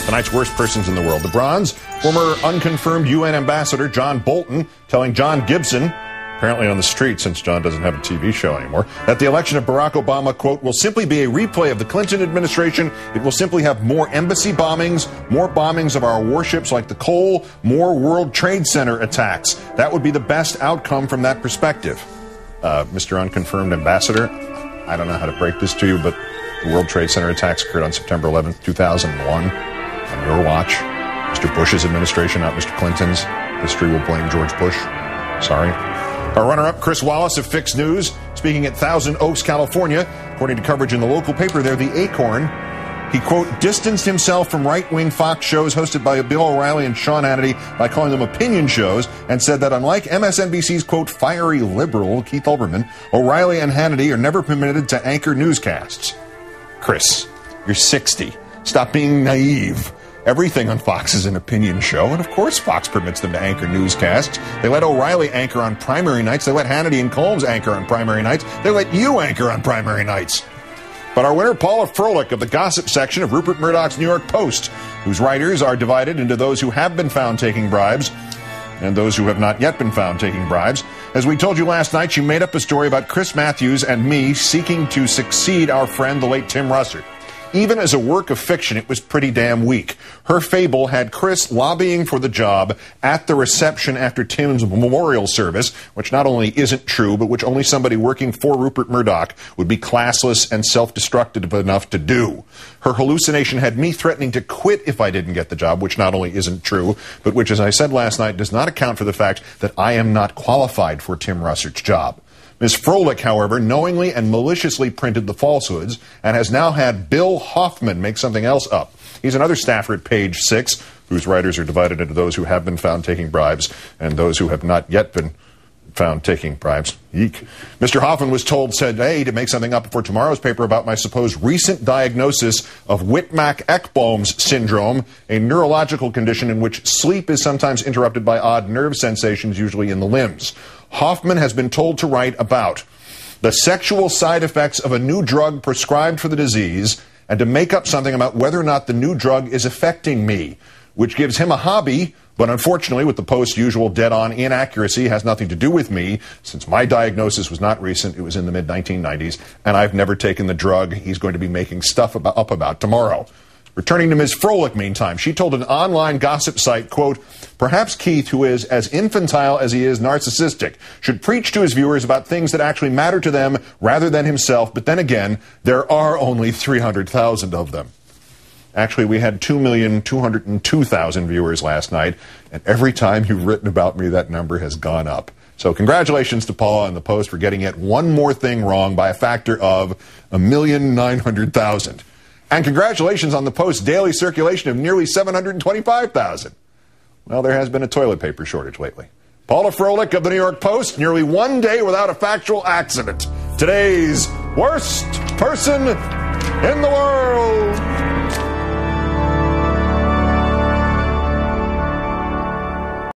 Tonight's worst persons in the world. The bronze, former unconfirmed UN ambassador John Bolton telling John Gibson, apparently on the street since John doesn't have a TV show anymore, that the election of Barack Obama, quote, will simply be a replay of the Clinton administration. It will simply have more embassy bombings, more bombings of our warships like the Cole, more World Trade Center attacks. That would be the best outcome from that perspective. Mr. Unconfirmed Ambassador, I don't know how to break this to you, but the World Trade Center attacks occurred on September 11th, 2001, on your watch. Mr. Bush's administration, not Mr. Clinton's. History will blame George Bush. Sorry. Our runner-up, Chris Wallace of Fix News, speaking at Thousand Oaks, California. According to coverage in the local paper there, The Acorn, he, quote, distanced himself from right-wing Fox shows hosted by Bill O'Reilly and Sean Hannity by calling them opinion shows, and said that unlike MSNBC's, quote, fiery liberal, Keith Olbermann, O'Reilly and Hannity are never permitted to anchor newscasts. Chris, you're 60. Stop being naive. Everything on Fox is an opinion show, and of course Fox permits them to anchor newscasts. They let O'Reilly anchor on primary nights. They let Hannity and Combs anchor on primary nights. They let you anchor on primary nights. But our winner, Paula Froelich of the gossip section of Rupert Murdoch's New York Post, whose writers are divided into those who have been found taking bribes and those who have not yet been found taking bribes. As we told you last night, she made up a story about Chris Matthews and me seeking to succeed our friend, the late Tim Russert. Even as a work of fiction, it was pretty damn weak. Her fable had Chris lobbying for the job at the reception after Tim's memorial service, which not only isn't true, but which only somebody working for Rupert Murdoch would be classless and self-destructive enough to do. Her hallucination had me threatening to quit if I didn't get the job, which not only isn't true, but which, as I said last night, does not account for the fact that I am not qualified for Tim Russert's job. Ms. Froelich, however, knowingly and maliciously printed the falsehoods and has now had Bill Hoffman make something else up. He's another staffer at Page 6, whose writers are divided into those who have been found taking bribes and those who have not yet been found taking bribes. Eek. Mr. Hoffman was told today to make something up for tomorrow's paper about my supposed recent diagnosis of Whitmack-Ekbom's syndrome, a neurological condition in which sleep is sometimes interrupted by odd nerve sensations, usually in the limbs. Hoffman has been told to write about the sexual side effects of a new drug prescribed for the disease and to make up something about whether or not the new drug is affecting me, which gives him a hobby, but unfortunately, with the Post's usual dead-on inaccuracy, has nothing to do with me, since my diagnosis was not recent. It was in the mid-1990s, and I've never taken the drug he's going to be making stuff up about tomorrow. Returning to Ms. Froelich, meantime, she told an online gossip site, quote, perhaps Keith, who is as infantile as he is narcissistic, should preach to his viewers about things that actually matter to them rather than himself. But then again, there are only 300,000 of them. Actually, we had 2,202,000 viewers last night, and every time you've written about me, that number has gone up. So congratulations to Paula and the Post for getting yet one more thing wrong by a factor of 1,900,000. And congratulations on the Post's daily circulation of nearly 725,000. Well, there has been a toilet paper shortage lately. Paula Froelich of the New York Post, nearly one day without a factual accident. Today's worst person in the world.